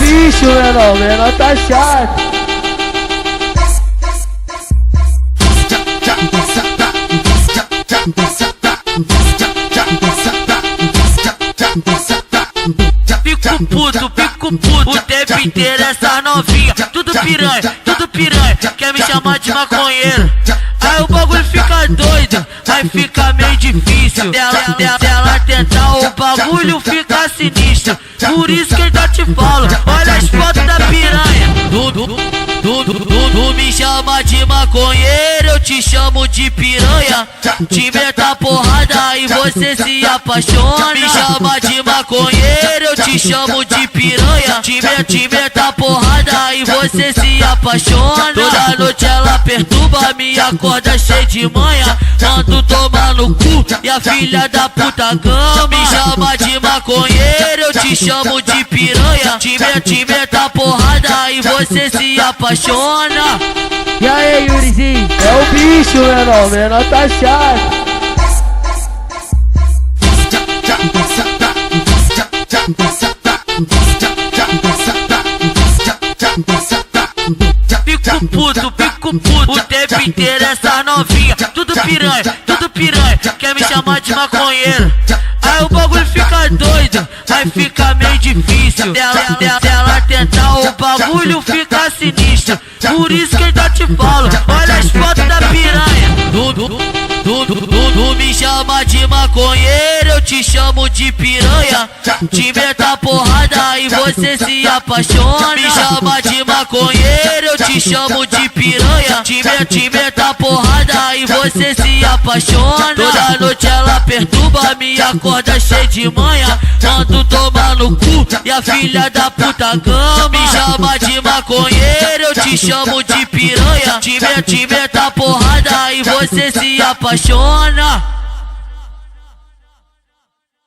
bicho, menor tá chato. Fico puto, o tempo inteiro essa novinha. Tudo piranha, quer me chamar de maconheiro. Aí o bagulho fica doido, aí fica meio difícil dela tentar, o bagulho fica sinistro. Por isso que eu já te falo, olha as fotos da piranha. Tu me chama de maconheiro, eu te chamo de piranha. Te meta porrada e você se apaixona. Me chama de maconheiro, eu te chamo de piranha. Te meta porrada e você se apaixona. Toda noite ela perturba, me acorda cheio de manha. Mando tomar no cu e a filha da puta gama. Me chama de maconheiro, eu te chamo de piranha. Te meta porrada e você se apaixona. E aí, Yurizinho? É o bicho, menor tá chato. Fico puto, o tempo inteiro essa novinha. Tudo piranha, quer me chamar de maconheiro. Aí o bagulho fica doido, aí fica meio difícil dela tentar, o bagulho fica sinistro. Por isso que eu já te falo, olha as fotos da piranha. Tu me chama de maconheiro, eu te chamo de piranha. Te meta porrada e você se apaixona. Me chama de maconheiro, eu te chamo de piranha. Te meta porrada e você se apaixona. Toda noite ela perturba, me acorda cheio de manha. Mando tomar no cu e a filha da puta gama. Me chama de maconheiro, eu te chamo de piranha. Te meta porrada e você se apaixona.